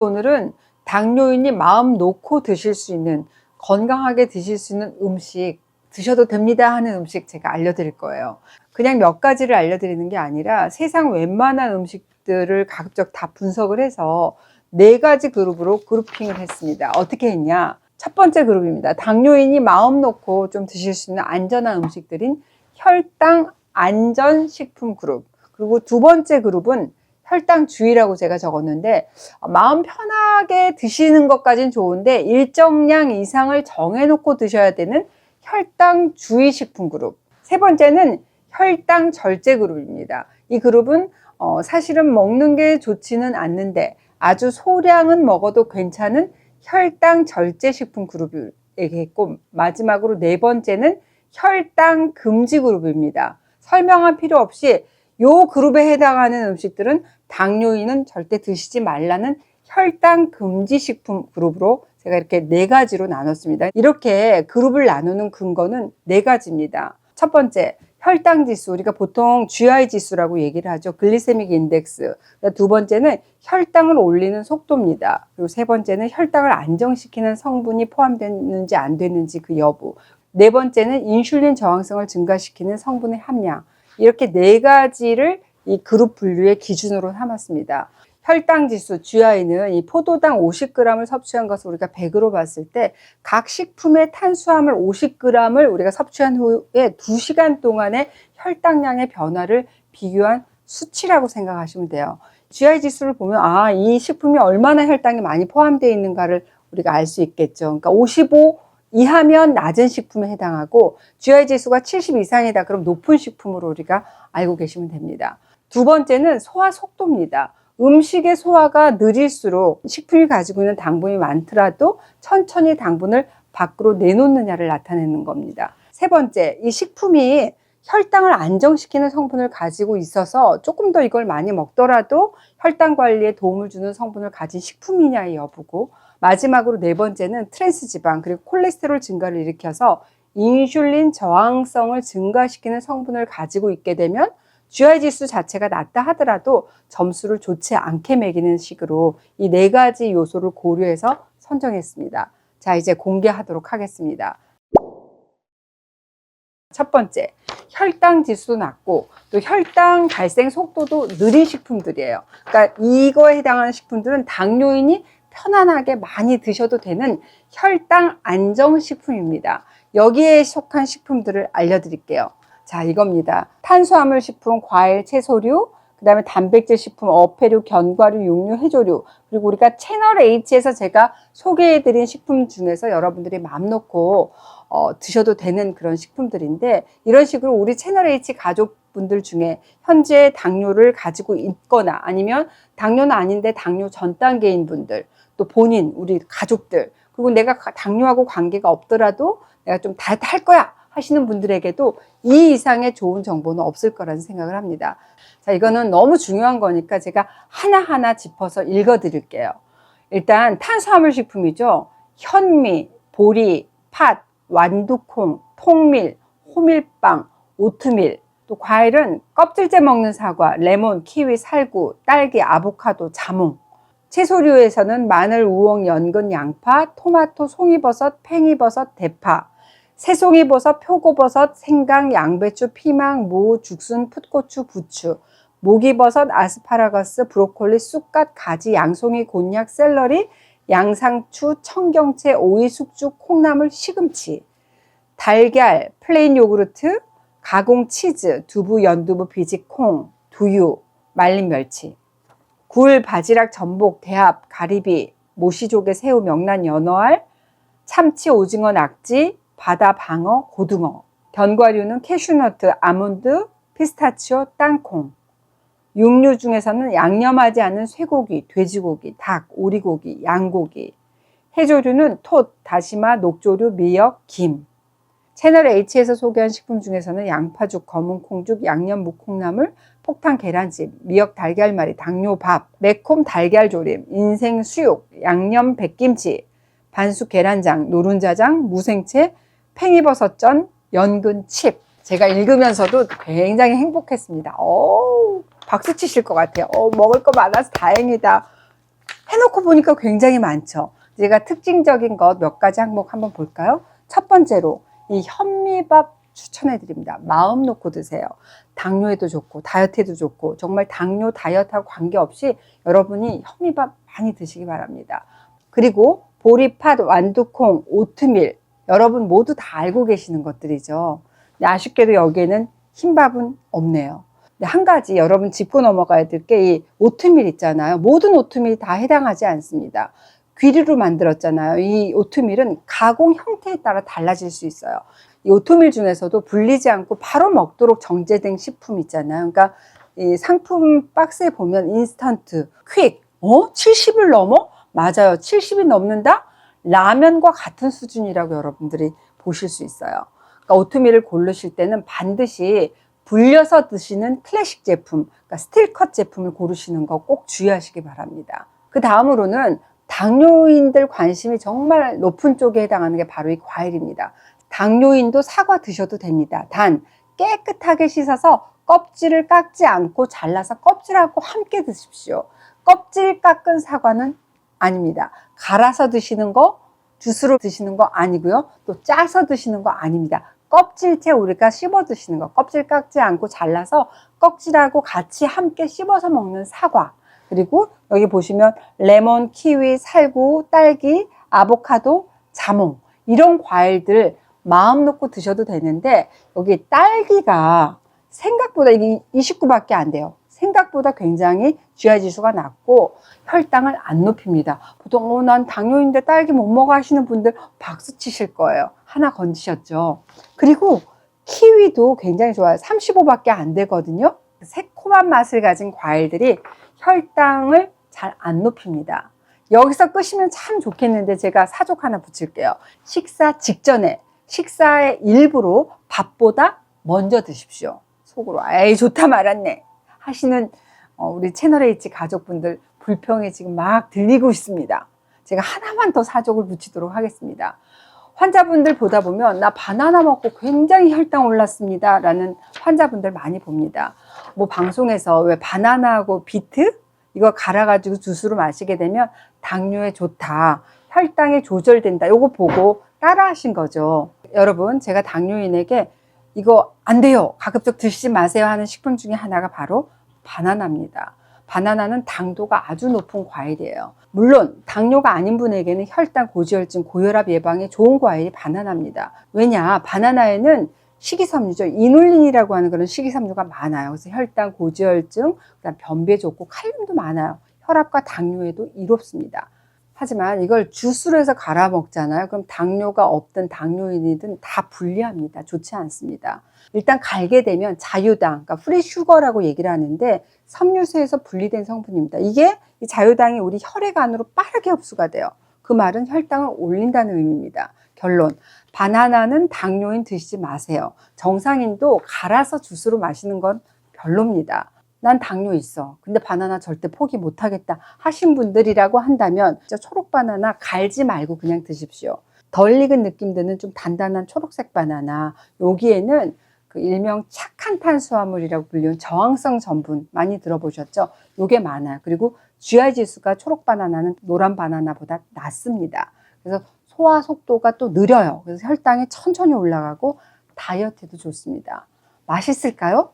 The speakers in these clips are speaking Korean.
오늘은 당뇨인이 마음 놓고 드실 수 있는, 건강하게 드실 수 있는 음식, 드셔도 됩니다 하는 음식 제가 알려드릴 거예요. 그냥 몇 가지를 알려드리는 게 아니라 세상 웬만한 음식들을 가급적 다 분석을 해서 4가지 그룹으로 그룹핑을 했습니다. 어떻게 했냐? 첫 번째 그룹입니다. 당뇨인이 마음 놓고 좀 드실 수 있는 안전한 음식들인 혈당 안전 식품 그룹. 그리고 두 번째 그룹은 혈당주의라고 제가 적었는데, 마음 편하게 드시는 것까지는 좋은데 일정량 이상을 정해놓고 드셔야 되는 혈당주의 식품 그룹. 세 번째는 혈당 절제 그룹입니다. 이 그룹은 사실은 먹는 게 좋지는 않는데 아주 소량은 먹어도 괜찮은 혈당 절제 식품 그룹을 얘기했고, 마지막으로 4번째는 혈당 금지 그룹입니다. 설명할 필요 없이 요 그룹에 해당하는 음식들은 당뇨인은 절대 드시지 말라는 혈당 금지 식품 그룹으로 제가 이렇게 4가지로 나눴습니다. 이렇게 그룹을 나누는 근거는 4가지입니다. 첫 번째, 혈당 지수, 우리가 보통 GI 지수라고 얘기를 하죠. 글리세믹 인덱스. 두 번째는 혈당을 올리는 속도입니다. 그리고 세 번째는 혈당을 안정시키는 성분이 포함되는지 안 되는지 그 여부. 4번째는 인슐린 저항성을 증가시키는 성분의 함량. 이렇게 4가지를 이 그룹 분류의 기준으로 삼았습니다. 혈당 지수 GI는 이 포도당 50g을 섭취한 것을 우리가 100으로 봤을 때 각 식품의 탄수화물 50g을 우리가 섭취한 후에 2시간 동안의 혈당량의 변화를 비교한 수치라고 생각하시면 돼요. GI 지수를 보면 이 식품이 얼마나 혈당이 많이 포함되어 있는가를 우리가 알 수 있겠죠. 그러니까 55 이하면 낮은 식품에 해당하고 GI 지수가 70 이상이다. 그럼 높은 식품으로 우리가 알고 계시면 됩니다. 두 번째는 소화 속도입니다. 음식의 소화가 느릴수록 식품이 가지고 있는 당분이 많더라도 천천히 당분을 밖으로 내놓느냐를 나타내는 겁니다. 세 번째, 이 식품이 혈당을 안정시키는 성분을 가지고 있어서 조금 더 이걸 많이 먹더라도 혈당 관리에 도움을 주는 성분을 가진 식품이냐의 여부고, 마지막으로 4번째는 트랜스지방 그리고 콜레스테롤 증가를 일으켜서 인슐린 저항성을 증가시키는 성분을 가지고 있게 되면 GI 지수 자체가 낮다 하더라도 점수를 좋지 않게 매기는 식으로 이 4가지 요소를 고려해서 선정했습니다. 자, 이제 공개하도록 하겠습니다. 첫 번째, 혈당 지수도 낮고 또 혈당 발생 속도도 느린 식품들이에요. 그러니까 이거에 해당하는 식품들은 당뇨인이 편안하게 많이 드셔도 되는 혈당 안정식품입니다. 여기에 속한 식품들을 알려드릴게요. 자, 이겁니다. 탄수화물 식품, 과일, 채소류, 그 다음에 단백질 식품, 어패류, 견과류, 육류, 해조류, 그리고 우리가 채널 H에서 제가 소개해드린 식품 중에서 여러분들이 마음 놓고 드셔도 되는 그런 식품들인데, 이런 식으로 우리 채널 H 가족분들 중에 현재 당뇨를 가지고 있거나 아니면 당뇨는 아닌데 당뇨 전 단계인 분들, 또 본인, 우리 가족들, 그리고 내가 당뇨하고 관계가 없더라도 내가 좀 다이어트 할 거야 하시는 분들에게도 이 이상의 좋은 정보는 없을 거라는 생각을 합니다. 자, 이거는 너무 중요한 거니까 제가 하나하나 짚어서 읽어 드릴게요. 일단 탄수화물 식품이죠. 현미, 보리, 팥, 완두콩, 통밀, 호밀빵, 오트밀, 또 과일은 껍질째 먹는 사과, 레몬, 키위, 살구, 딸기, 아보카도, 자몽. 채소류에서는 마늘, 우엉, 연근, 양파, 토마토, 송이버섯, 팽이버섯, 대파, 새송이버섯, 표고버섯, 생강, 양배추, 피망, 무, 죽순, 풋고추, 부추, 목이버섯, 아스파라거스, 브로콜리, 쑥갓, 가지, 양송이, 곤약, 샐러리, 양상추, 청경채, 오이, 숙주, 콩나물, 시금치, 달걀, 플레인 요구르트, 가공 치즈, 두부, 연두부, 비직, 콩, 두유, 말린 멸치, 굴, 바지락, 전복, 대합, 가리비, 모시조개, 새우, 명란, 연어알, 참치, 오징어, 낙지, 바다, 방어, 고등어. 견과류는 캐슈너트, 아몬드, 피스타치오, 땅콩. 육류 중에서는 양념하지 않은 쇠고기, 돼지고기, 닭, 오리고기, 양고기. 해조류는 톳, 다시마, 녹조류, 미역, 김. 채널 H에서 소개한 식품 중에서는 양파죽, 검은 콩죽, 양념 무콩나물, 폭탄 계란찜, 미역 달걀말이, 당뇨밥, 매콤 달걀조림, 인생 수육, 양념 백김치, 반숙 계란장, 노른자장, 무생채, 팽이버섯전, 연근 칩. 제가 읽으면서도 굉장히 행복했습니다. 박수 치실 것 같아요. 먹을 거 많아서 다행이다. 해놓고 보니까 굉장히 많죠. 제가 특징적인 것 몇 가지 항목 한번 볼까요? 첫 번째로 이 현미밥 추천해 드립니다. 마음 놓고 드세요. 당뇨에도 좋고 다이어트에도 좋고 정말 당뇨 다이어트하고 관계없이 여러분이 현미밥 많이 드시기 바랍니다. 그리고 보리팥, 완두콩, 오트밀 여러분 모두 다 알고 계시는 것들이죠. 아쉽게도 여기에는 흰밥은 없네요. 한 가지 여러분 짚고 넘어가야 될 게 이 오트밀 있잖아요. 모든 오트밀이 다 해당하지 않습니다. 귀리로 만들었잖아요. 이 오트밀은 가공 형태에 따라 달라질 수 있어요. 이 오트밀 중에서도 불리지 않고 바로 먹도록 정제된 식품 있잖아요. 그러니까 이 상품 박스에 보면 인스턴트, 퀵, 70을 넘어? 맞아요. 70이 넘는다? 라면과 같은 수준이라고 여러분들이 보실 수 있어요. 그러니까 오트밀을 고르실 때는 반드시 불려서 드시는 클래식 제품, 그러니까 스틸컷 제품을 고르시는 거 꼭 주의하시기 바랍니다. 그 다음으로는 당뇨인들 관심이 정말 높은 쪽에 해당하는 게 바로 이 과일입니다. 당뇨인도 사과 드셔도 됩니다. 단 깨끗하게 씻어서 껍질을 깎지 않고 잘라서 껍질하고 함께 드십시오. 껍질 깎은 사과는 아닙니다. 갈아서 드시는 거, 주스로 드시는 거 아니고요. 또 짜서 드시는 거 아닙니다. 껍질째 우리가 씹어 드시는 거, 껍질 깎지 않고 잘라서 껍질하고 같이 함께 씹어서 먹는 사과. 그리고 여기 보시면 레몬, 키위, 살구, 딸기, 아보카도, 자몽 이런 과일들 마음 놓고 드셔도 되는데 여기 딸기가 생각보다 이게 29밖에 안 돼요. 생각보다 굉장히 GI 지수가 낮고 혈당을 안 높입니다. 보통 난 당뇨인데 딸기 못 먹어 하시는 분들 박수 치실 거예요. 하나 건지셨죠. 그리고 키위도 굉장히 좋아요. 35밖에 안 되거든요. 새콤한 맛을 가진 과일들이 혈당을 잘 안 높입니다. 여기서 끄시면 참 좋겠는데 제가 사족 하나 붙일게요. 식사 직전에 식사의 일부로 밥보다 먼저 드십시오. 속으로 에이 좋다 말았네 하시는 우리 채널H 가족분들 불평이 지금 막 들리고 있습니다. 제가 하나만 더 사족을 붙이도록 하겠습니다. 환자분들 보다 보면 나 바나나 먹고 굉장히 혈당 올랐습니다 라는 환자분들 많이 봅니다. 뭐 방송에서 왜 바나나하고 비트 이거 갈아가지고 주스로 마시게 되면 당뇨에 좋다, 혈당이 조절된다 요거 보고 따라 하신 거죠. 여러분 제가 당뇨인에게 이거 안 돼요, 가급적 드시지 마세요 하는 식품 중에 하나가 바로 바나나입니다. 바나나는 당도가 아주 높은 과일이에요. 물론 당뇨가 아닌 분에게는 혈당, 고지혈증, 고혈압 예방에 좋은 과일이 바나나입니다. 왜냐? 바나나에는 식이섬유죠. 이눌린이라고 하는 그런 식이섬유가 많아요. 그래서 혈당, 고지혈증, 그다음 변비에 좋고 칼륨도 많아요. 혈압과 당뇨에도 이롭습니다. 하지만 이걸 주스로 해서 갈아 먹잖아요. 그럼 당뇨가 없든 당뇨인이든 다 불리합니다. 좋지 않습니다. 일단 갈게 되면 자유당, 그러니까 프리슈거라고 얘기를 하는데 섬유수에서 분리된 성분입니다. 이게 이 자유당이 우리 혈액 안으로 빠르게 흡수가 돼요. 그 말은 혈당을 올린다는 의미입니다. 결론, 바나나는 당뇨인 드시지 마세요. 정상인도 갈아서 주스로 마시는 건 별로입니다. 난 당뇨 있어. 근데 바나나 절대 포기 못하겠다 하신 분들이라고 한다면 초록 바나나 갈지 말고 그냥 드십시오. 덜 익은 느낌 드는 좀 단단한 초록색 바나나, 여기에는 그 일명 착한 탄수화물이라고 불리는 저항성 전분 많이 들어보셨죠? 요게 많아요. 그리고 GI 지수가 초록 바나나는 노란 바나나보다 낮습니다. 그래서 소화 속도가 또 느려요. 그래서 혈당이 천천히 올라가고 다이어트에도 좋습니다. 맛있을까요?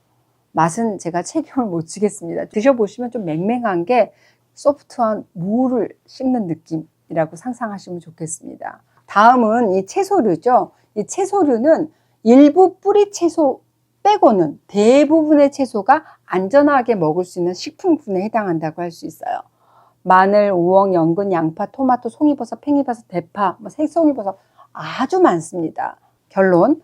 맛은 제가 책임을 못 지겠습니다. 드셔보시면 좀 맹맹한 게 소프트한 무를 씹는 느낌이라고 상상하시면 좋겠습니다. 다음은 이 채소류죠. 이 채소류는 일부 뿌리 채소 빼고는 대부분의 채소가 안전하게 먹을 수 있는 식품군에 해당한다고 할 수 있어요. 마늘, 우엉, 연근, 양파, 토마토, 송이버섯, 팽이버섯, 대파, 새송이버섯 아주 많습니다. 결론,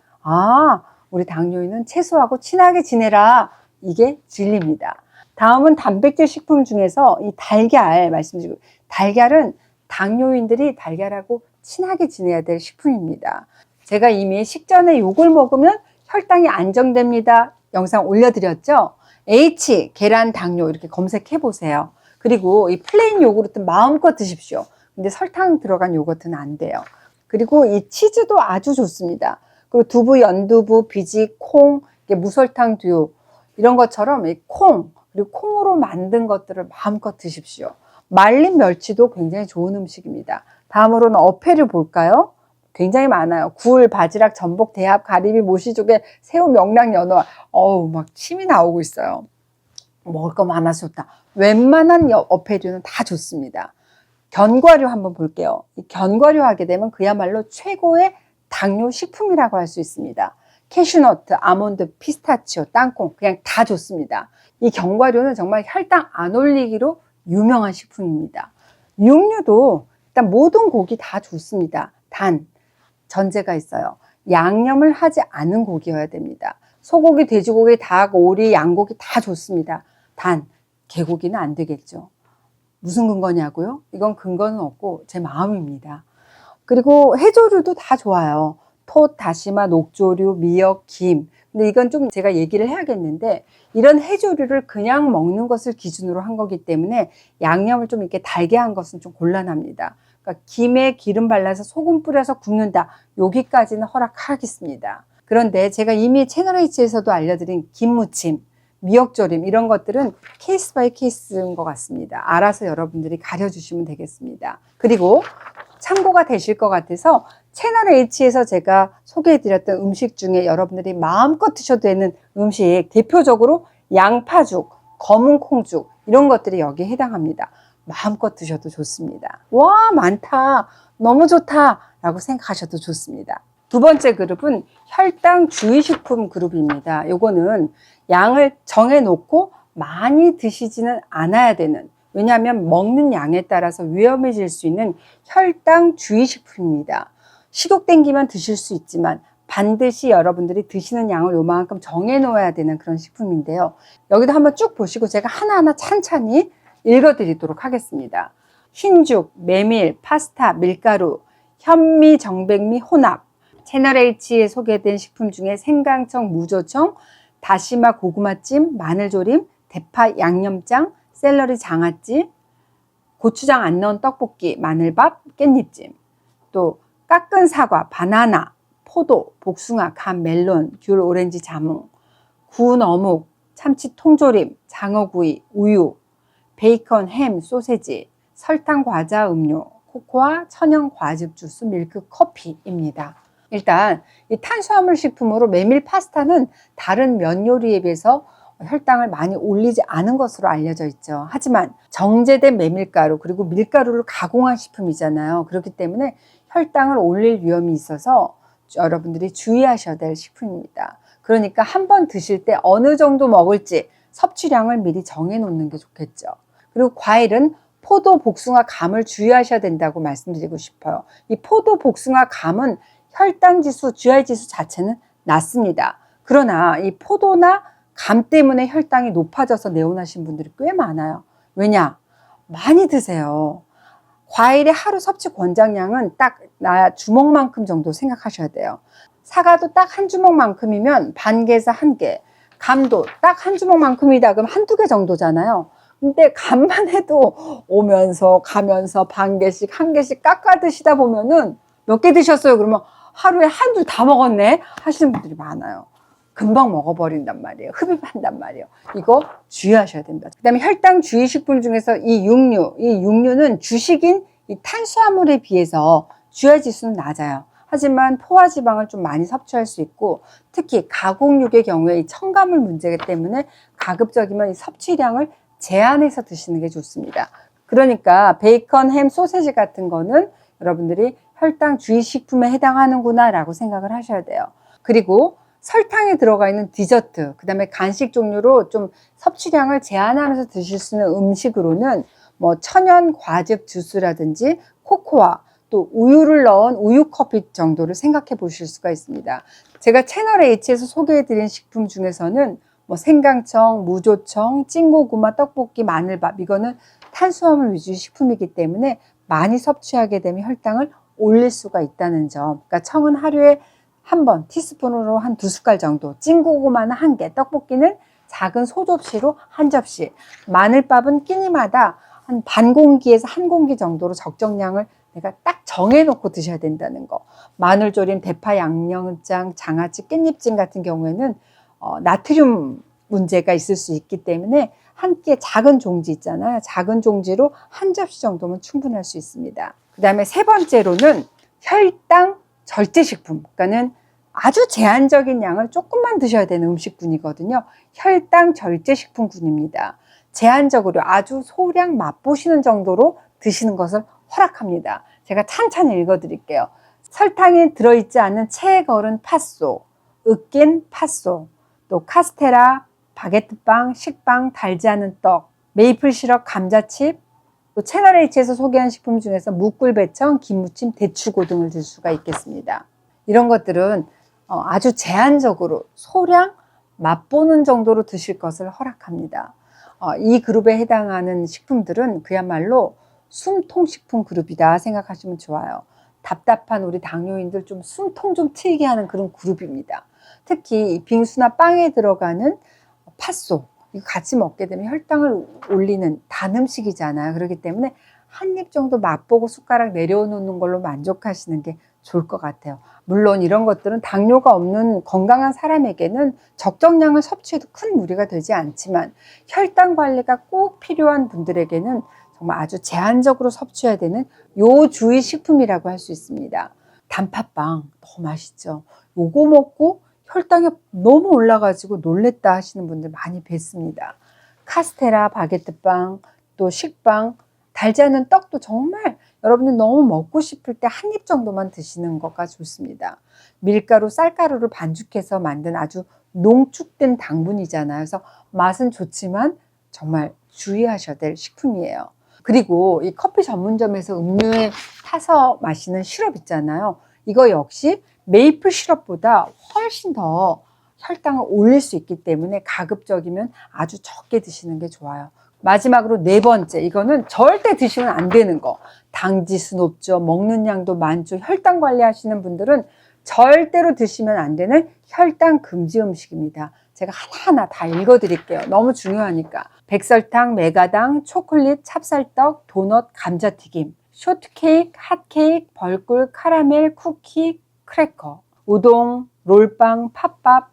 우리 당뇨인은 채소하고 친하게 지내라. 이게 진리입니다. 다음은 단백질 식품 중에서 이 달걀 말씀드리고, 달걀은 당뇨인들이 달걀하고 친하게 지내야 될 식품입니다. 제가 이미 식전에 요걸 먹으면 혈당이 안정됩니다. 영상 올려드렸죠? H, 계란, 당뇨 이렇게 검색해 보세요. 그리고 이 플레인 요구르트 마음껏 드십시오. 근데 설탕 들어간 요거트는 안 돼요. 그리고 이 치즈도 아주 좋습니다. 그리고 두부, 연두부, 비지, 콩, 무설탕 듀 이런 것처럼 이 콩, 그리고 콩으로 만든 것들을 마음껏 드십시오. 말린 멸치도 굉장히 좋은 음식입니다. 다음으로는 어패를 볼까요? 굉장히 많아요. 굴, 바지락, 전복, 대합, 가리비, 모시조개, 새우, 명랑, 연어. 어우, 막 침이 나오고 있어요. 먹을 거 많아서 좋다. 웬만한 어패류는 다 좋습니다. 견과류 한번 볼게요. 이 견과류 하게 되면 그야말로 최고의 당뇨 식품이라고 할 수 있습니다. 캐슈너트, 아몬드, 피스타치오, 땅콩 그냥 다 좋습니다. 이 견과류는 정말 혈당 안 올리기로 유명한 식품입니다. 육류도 일단 모든 고기 다 좋습니다. 단 전제가 있어요. 양념을 하지 않은 고기여야 됩니다. 소고기, 돼지고기, 닭, 오리, 양고기 다 좋습니다. 단 개고기는 안 되겠죠. 무슨 근거냐고요? 이건 근거는 없고 제 마음입니다. 그리고 해조류도 다 좋아요. 톳, 다시마, 녹조류, 미역, 김. 근데 이건 좀 제가 얘기를 해야겠는데 이런 해조류를 그냥 먹는 것을 기준으로 한 거기 때문에 양념을 좀 이렇게 달게 한 것은 좀 곤란합니다. 그러니까 김에 기름 발라서 소금 뿌려서 굽는다. 여기까지는 허락하겠습니다. 그런데 제가 이미 채널 H에서도 알려드린 김무침, 미역조림 이런 것들은 케이스 바이 케이스인 것 같습니다. 알아서 여러분들이 가려주시면 되겠습니다. 그리고 참고가 되실 것 같아서 채널 H에서 제가 소개해드렸던 음식 중에 여러분들이 마음껏 드셔도 되는 음식 대표적으로 양파죽, 검은 콩죽 이런 것들이 여기에 해당합니다. 마음껏 드셔도 좋습니다. 와 많다 너무 좋다 라고 생각하셔도 좋습니다. 두 번째 그룹은 혈당 주의식품 그룹입니다. 요거는 양을 정해놓고 많이 드시지는 않아야 되는 왜냐하면 먹는 양에 따라서 위험해질 수 있는 혈당 주의식품입니다. 식욕 땡기면 드실 수 있지만 반드시 여러분들이 드시는 양을 요만큼 정해놓아야 되는 그런 식품인데요. 여기도 한번 쭉 보시고 제가 하나하나 찬찬히 읽어드리도록 하겠습니다. 흰죽, 메밀, 파스타, 밀가루, 현미, 정백미, 혼합. 채널 H에 소개된 식품 중에 생강청, 무조청, 다시마 고구마찜, 마늘조림, 대파 양념장, 샐러리 장아찌, 고추장 안 넣은 떡볶이, 마늘밥, 깻잎찜. 또 깎은 사과, 바나나, 포도, 복숭아, 감, 멜론, 귤, 오렌지, 자몽, 구운 어묵, 참치 통조림, 장어구이, 우유, 베이컨, 햄, 소세지, 설탕, 과자, 음료, 코코아, 천연 과즙 주스, 밀크, 커피입니다. 일단 이 탄수화물 식품으로 메밀 파스타는 다른 면 요리에 비해서 혈당을 많이 올리지 않은 것으로 알려져 있죠. 하지만 정제된 메밀가루 그리고 밀가루를 가공한 식품이잖아요. 그렇기 때문에 혈당을 올릴 위험이 있어서 여러분들이 주의하셔야 될 식품입니다. 그러니까 한번 드실 때 어느 정도 먹을지 섭취량을 미리 정해 놓는 게 좋겠죠. 그리고 과일은 포도, 복숭아, 감을 주의하셔야 된다고 말씀드리고 싶어요. 이 포도, 복숭아, 감은 혈당지수, GI지수 자체는 낮습니다. 그러나 이 포도나 감 때문에 혈당이 높아져서 내원하신 분들이 꽤 많아요. 왜냐? 많이 드세요. 과일의 하루 섭취 권장량은 딱 나 주먹만큼 정도 생각하셔야 돼요. 사과도 딱 한 주먹만큼이면 반 개에서 한 개, 감도 딱 한 주먹만큼이다 그럼 한두 개 정도잖아요. 근데 감만 해도 오면서 가면서 반 개씩 한 개씩 깎아 드시다 보면은 몇 개 드셨어요? 그러면 하루에 한 줄 다 먹었네 하시는 분들이 많아요. 금방 먹어버린단 말이에요. 흡입한단 말이에요. 이거 주의하셔야 됩니다. 그 다음에 혈당 주의식품 중에서 이 육류는 주식인 이 탄수화물에 비해서 GI 지수는 낮아요. 하지만 포화지방을 좀 많이 섭취할 수 있고 특히 가공육의 경우에 이 첨가물 문제이기 때문에 가급적이면 이 섭취량을 제한해서 드시는 게 좋습니다. 그러니까 베이컨, 햄, 소세지 같은 거는 여러분들이 혈당 주의식품에 해당하는구나 라고 생각을 하셔야 돼요. 그리고 설탕이 들어가 있는 디저트, 그 다음에 간식 종류로 좀 섭취량을 제한하면서 드실 수 있는 음식으로는 뭐 천연 과즙 주스라든지 코코아, 또 우유를 넣은 우유 커피 정도를 생각해 보실 수가 있습니다. 제가 채널 H에서 소개해 드린 식품 중에서는 뭐 생강청, 무조청, 찐고구마, 떡볶이, 마늘밥 이거는 탄수화물 위주 식품이기 때문에 많이 섭취하게 되면 혈당을 올릴 수가 있다는 점. 그러니까 청은 하루에 한 번 티스푼으로 한 2숟갈 정도, 찐고구마는 한 개, 떡볶이는 작은 소접시로 한 접시, 마늘밥은 끼니마다 한 반 공기에서 한 공기 정도로 적정량을 내가 딱 정해놓고 드셔야 된다는 거. 마늘조림, 대파 양념장, 장아찌, 깻잎찜 같은 경우에는 나트륨이 문제가 있을 수 있기 때문에 한 끼에 작은 종지 있잖아요. 작은 종지로 한 접시 정도면 충분할 수 있습니다. 그 다음에 세 번째로는 혈당 절제식품. 그러니까는 아주 제한적인 양을 조금만 드셔야 되는 음식군이거든요. 혈당 절제식품군입니다. 제한적으로 아주 소량 맛보시는 정도로 드시는 것을 허락합니다. 제가 찬찬히 읽어드릴게요. 설탕이 들어있지 않은 체에 걸은 팥소, 으깬 팥소, 또 카스테라, 바게트빵, 식빵, 달지 않은 떡, 메이플 시럽, 감자칩, 또 채널 H에서 소개한 식품 중에서 무꿀배청, 김무침, 대추고 등을 들 수가 있겠습니다. 이런 것들은 아주 제한적으로 소량 맛보는 정도로 드실 것을 허락합니다. 이 그룹에 해당하는 식품들은 그야말로 숨통식품 그룹이다 생각하시면 좋아요. 답답한 우리 당뇨인들 좀 숨통 좀 트이게 하는 그런 그룹입니다. 특히 빙수나 빵에 들어가는 팥소, 이거 같이 먹게 되면 혈당을 올리는 단 음식이잖아요. 그렇기 때문에 한 입 정도 맛보고 숟가락 내려놓는 걸로 만족하시는 게 좋을 것 같아요. 물론 이런 것들은 당뇨가 없는 건강한 사람에게는 적정량을 섭취해도 큰 무리가 되지 않지만 혈당 관리가 꼭 필요한 분들에게는 정말 아주 제한적으로 섭취해야 되는 요주의 식품이라고 할 수 있습니다. 단팥빵 너무 맛있죠. 요거 먹고 혈당이 너무 올라가지고 놀랬다 하시는 분들 많이 뵀습니다. 카스테라, 바게트빵, 또 식빵, 달지 않은 떡도 정말 여러분들 너무 먹고 싶을 때 한 입 정도만 드시는 것가 좋습니다. 밀가루, 쌀가루를 반죽해서 만든 아주 농축된 당분이잖아요. 그래서 맛은 좋지만 정말 주의하셔야 될 식품이에요. 그리고 이 커피 전문점에서 음료에 타서 마시는 시럽 있잖아요. 이거 역시 메이플 시럽보다 훨씬 더 혈당을 올릴 수 있기 때문에 가급적이면 아주 적게 드시는 게 좋아요. 마지막으로 네 번째, 이거는 절대 드시면 안 되는 거. 당지수 높죠. 먹는 양도 많죠. 혈당 관리하시는 분들은 절대로 드시면 안 되는 혈당 금지 음식입니다. 제가 하나하나 다 읽어드릴게요. 너무 중요하니까. 백설탕, 메가당, 초콜릿, 찹쌀떡, 도넛, 감자튀김, 쇼트케이크, 핫케이크, 벌꿀, 카라멜, 쿠키, 크래커, 우동, 롤빵, 팥밥,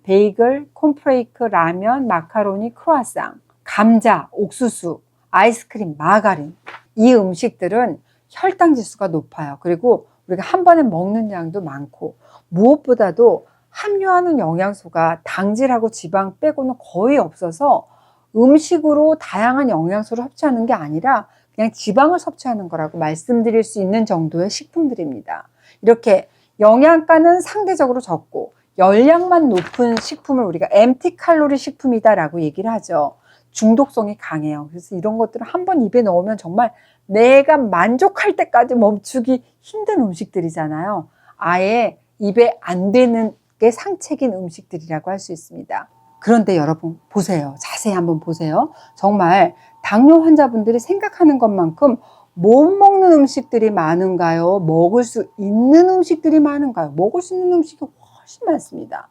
베이글, 콘프레이크, 라면, 마카로니, 크루아상, 감자, 옥수수, 아이스크림, 마가린. 이 음식들은 혈당 지수가 높아요. 그리고 우리가 한 번에 먹는 양도 많고 무엇보다도 함유하는 영양소가 당질하고 지방 빼고는 거의 없어서 음식으로 다양한 영양소를 섭취하는 게 아니라 그냥 지방을 섭취하는 거라고 말씀드릴 수 있는 정도의 식품들입니다. 이렇게 영양가는 상대적으로 적고 열량만 높은 식품을 우리가 MT 칼로리 식품이다 라고 얘기를 하죠. 중독성이 강해요. 그래서 이런 것들을 한번 입에 넣으면 정말 내가 만족할 때까지 멈추기 힘든 음식들이잖아요. 아예 입에 안 되는 게 상책인 음식들이라고 할 수 있습니다. 그런데 여러분 보세요. 자세히 한번 보세요. 정말 당뇨 환자분들이 생각하는 것만큼 못 먹는 음식들이 많은가요? 먹을 수 있는 음식들이 많은가요? 먹을 수 있는 음식이 훨씬 많습니다.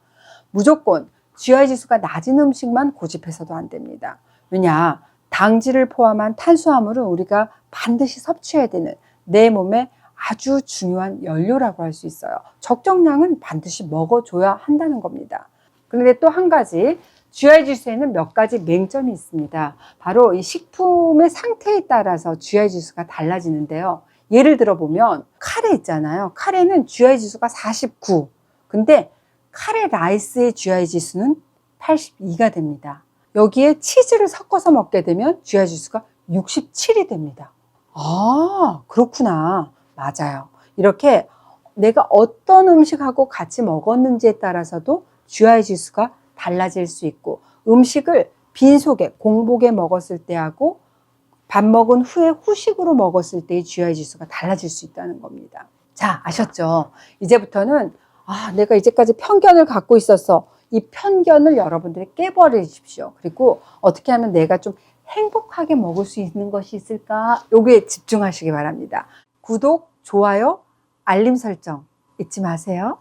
무조건 GI 지수가 낮은 음식만 고집해서도 안 됩니다. 왜냐? 당질을 포함한 탄수화물은 우리가 반드시 섭취해야 되는 내 몸에 아주 중요한 연료라고 할 수 있어요. 적정량은 반드시 먹어줘야 한다는 겁니다. 그런데 또 한 가지 GI 지수에는 몇 가지 맹점이 있습니다. 바로 이 식품의 상태에 따라서 GI 지수가 달라지는데요. 예를 들어 보면 카레 있잖아요. 카레는 GI 지수가 49. 근데 카레 라이스의 GI 지수는 82가 됩니다. 여기에 치즈를 섞어서 먹게 되면 GI 지수가 67이 됩니다. 아, 그렇구나. 맞아요. 이렇게 내가 어떤 음식하고 같이 먹었는지에 따라서도 GI 지수가 달라질 수 있고 음식을 빈속에 공복에 먹었을 때하고 밥 먹은 후에 후식으로 먹었을 때의 GI 지수가 달라질 수 있다는 겁니다. 자, 아셨죠? 이제부터는 내가 이제까지 편견을 갖고 있었어. 이 편견을 여러분들이 깨버리십시오. 그리고 어떻게 하면 내가 좀 행복하게 먹을 수 있는 것이 있을까? 여기에 집중하시기 바랍니다. 구독, 좋아요, 알림 설정 잊지 마세요.